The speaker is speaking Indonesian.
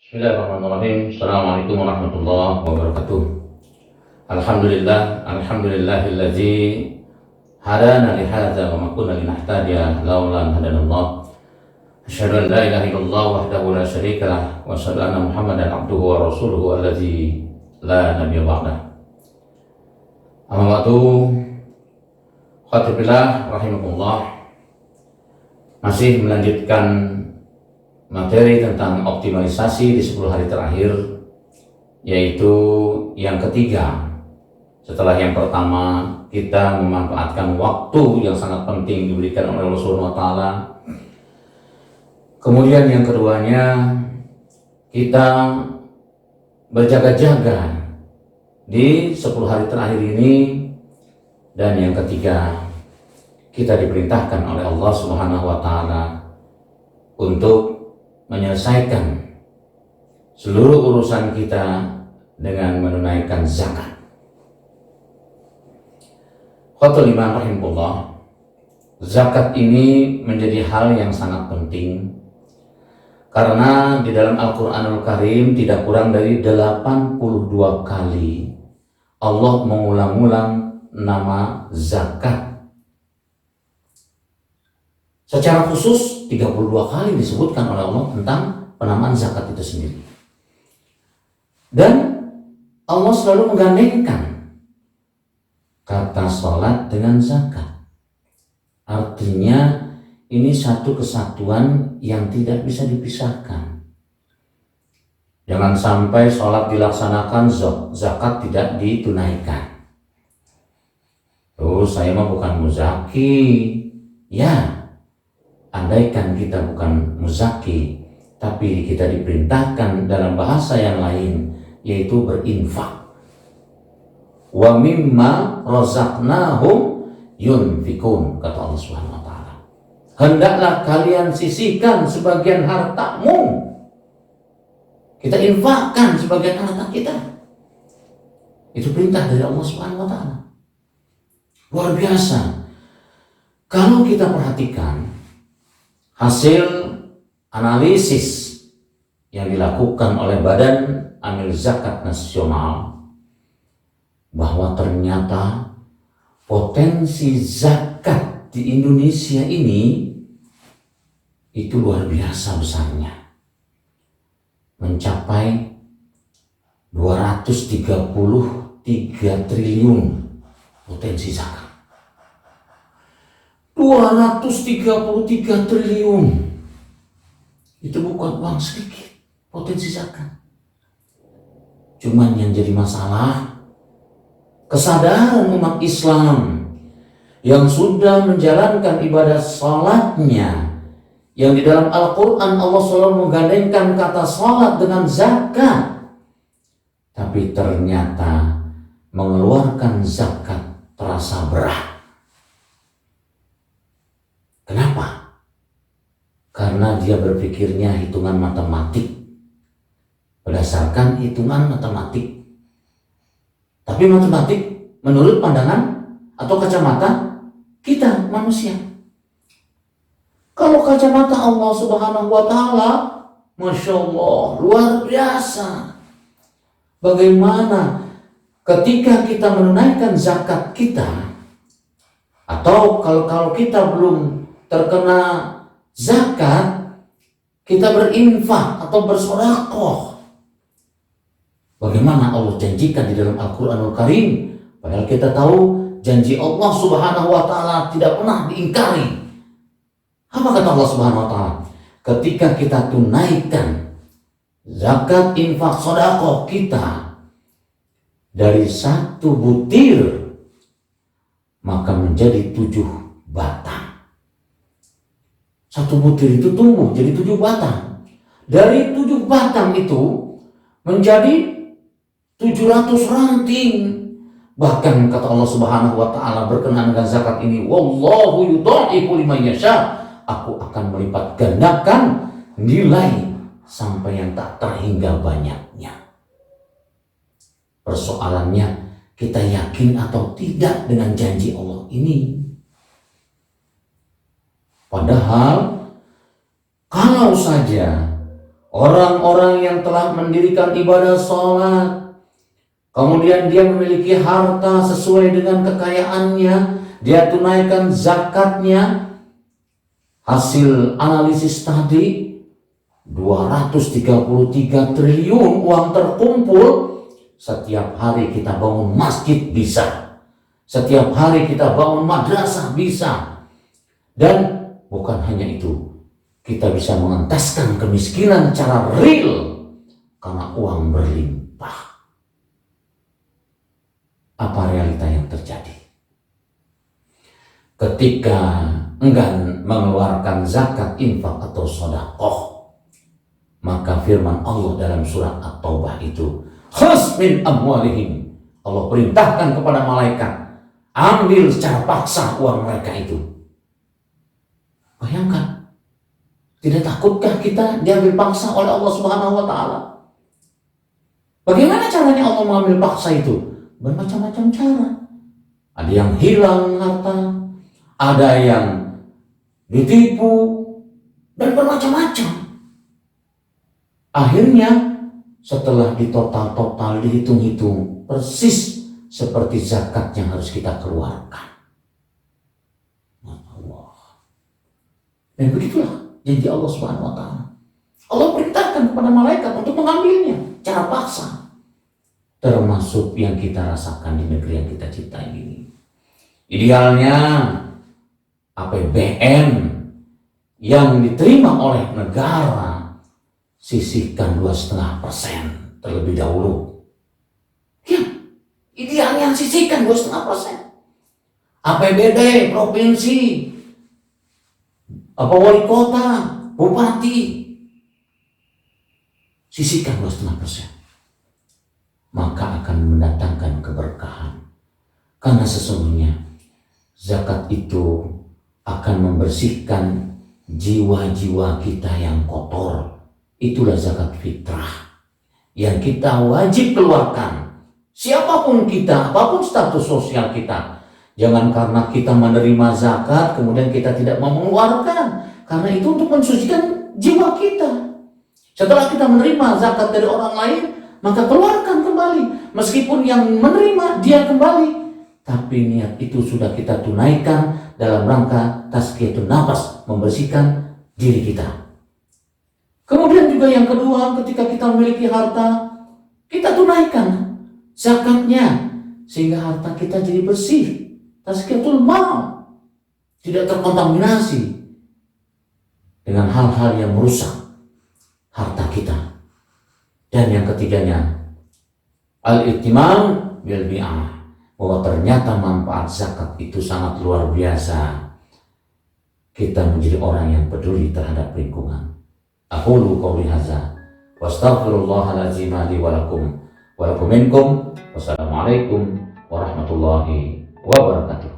Bismillahirrahmanirrahim. Assalamualaikum warahmatullahi wabarakatuh. Alhamdulillahillazi hadana li hadza wa ma kunna linahtadiya laula an hadanallah. Asyhadu an la ilaha illallah wahdahu la syarika lah wa asyhadu anna Muhammadan abduhu wa rasuluhu allazi la nabiyya ba'dah. Amma ba'du. Khatibillah rahimakumullah. Masih melanjutkan materi tentang optimalisasi di 10 hari terakhir, yaitu yang ketiga. Setelah yang pertama kita memanfaatkan waktu yang sangat penting diberikan oleh Allah Subhanahu wa taala. Kemudian yang keduanya kita berjaga-jaga di 10 hari terakhir ini. Dan yang ketiga kita diperintahkan oleh Allah Subhanahu wa taala untuk menyelesaikan seluruh urusan kita dengan menunaikan zakat. Khatul iman rahimahullah, zakat ini menjadi hal yang sangat penting karena di dalam Al-Qur'anul Karim tidak kurang dari 82 kali Allah mengulang-ulang nama zakat. Secara khusus 32 kali disebutkan oleh Allah tentang penamaan zakat itu sendiri. Dan Allah selalu menggandengkan kata salat dengan zakat. Artinya ini satu kesatuan yang tidak bisa dipisahkan. Jangan sampai salat dilaksanakan, zakat tidak ditunaikan. Saya mah bukan muzaki. Ya, andaikan kita bukan muzaki, tapi kita diperintahkan dalam bahasa yang lain, yaitu berinfak. Wa mimma razaqnahum yunfikun, kata Allah Subhanahu wa taala. Hendaklah kalian sisihkan sebagian hartamu. Kita infakkan sebagian harta kita. Itu perintah dari Allah Subhanahu wa taala. Luar biasa. Kalau kita perhatikan hasil analisis yang dilakukan oleh Badan Amil Zakat Nasional, bahwa ternyata potensi zakat di Indonesia ini itu luar biasa besarnya, mencapai 233 triliun potensi zakat. 233 triliun itu bukan uang sedikit potensi zakat. Cuman yang jadi masalah kesadaran umat Islam yang sudah menjalankan ibadah salatnya, yang di dalam Al-Quran Allah selalu menggandengkan kata salat dengan zakat, tapi ternyata mengeluarkan zakat terasa berat. Kenapa? Karena dia berpikirnya hitungan matematik, berdasarkan hitungan matematik. Tapi matematik menurut pandangan atau kacamata kita manusia. Kalau kacamata Allah Subhanahu wa taala, Masya Allah, luar biasa. Bagaimana ketika kita menunaikan zakat kita, atau kalau kita belum terkena zakat, kita berinfak atau bersedekah. Bagaimana Allah janjikan di dalam Al-Quranul Karim, padahal kita tahu janji Allah Subhanahu wa taala tidak pernah diingkari. Apa kata Allah Subhanahu wa taala? Ketika kita tunaikan zakat, infak, sedekah kita dari 1 butir, maka menjadi 7 batang. 1 butir itu tumbuh jadi 7 batang. Dari 7 batang itu menjadi 700 ranting. Bahkan kata Allah Subhanahu wa taala berkenaan dengan zakat ini, wallahu yudha'ifu liman yasha. Aku akan melipat gandakan nilai sampai yang tak terhingga banyaknya. Persoalannya, kita yakin atau tidak dengan janji Allah ini? Padahal kalau saja Orang-orang yang telah mendirikan ibadah sholat, kemudian dia memiliki harta sesuai dengan kekayaannya, dia tunaikan zakatnya. Hasil analisis tadi 233 triliun uang terkumpul. Setiap hari kita bangun masjid bisa, setiap hari kita bangun madrasah bisa. Dan bukan hanya itu, kita bisa mengentaskan kemiskinan secara real karena uang berlimpah. Apa realita yang terjadi? Ketika enggan mengeluarkan zakat, infak atau sedekah, maka firman Allah dalam surat At-Taubah itu, khudz min amwalihim, Allah perintahkan kepada malaikat, ambil secara paksa uang mereka itu. Bayangkan, tidak takutkah kita diambil paksa oleh Allah Subhanahu wa Ta'ala? Bagaimana caranya Allah mengambil paksa itu? Bermacam-macam cara. Ada yang hilang harta, ada yang ditipu, dan bermacam-macam. Akhirnya setelah ditotal-total, dihitung-hitung, persis seperti zakat yang harus kita keluarkan. Dan begitulah janji Allah Subhanahu wa Ta'ala. Allah perintahkan kepada malaikat untuk mengambilnya cara paksa. Termasuk yang kita rasakan di negeri yang kita cintai ini. Idealnya APBN yang diterima oleh negara sisihkan 2,5% terlebih dahulu. Ya, idealnya sisihkan 2,5%. APBD provinsi, wali kota, bupati, sisihkan 2,5%. Maka akan mendatangkan keberkahan. Karena sesungguhnya zakat itu akan membersihkan jiwa-jiwa kita yang kotor. Itulah zakat fitrah yang kita wajib keluarkan. Siapapun kita, apapun status sosial kita. Jangan karena kita menerima zakat kemudian kita tidak mau mengeluarkan. Karena itu untuk mensucikan jiwa kita. Setelah kita menerima zakat dari orang lain, maka keluarkan kembali. Meskipun yang menerima dia kembali, tapi niat itu sudah kita tunaikan dalam rangka tazkiyatun nafas, membersihkan diri kita. Kemudian juga yang kedua, ketika kita memiliki harta, kita tunaikan zakatnya sehingga harta kita jadi bersih. Tazkiyatul mal, tidak terkontaminasi dengan hal-hal yang merusak harta kita. Dan yang ketiganya, al-ihtimam bil bi'ah, bahwa ternyata manfaat zakat itu sangat luar biasa. Kita menjadi orang yang peduli terhadap lingkungan. Aqulu qouli hadza wa astaghfirullahaladzim li wa lakum minkum. Wassalamualaikum warahmatullahi wabarakatuh.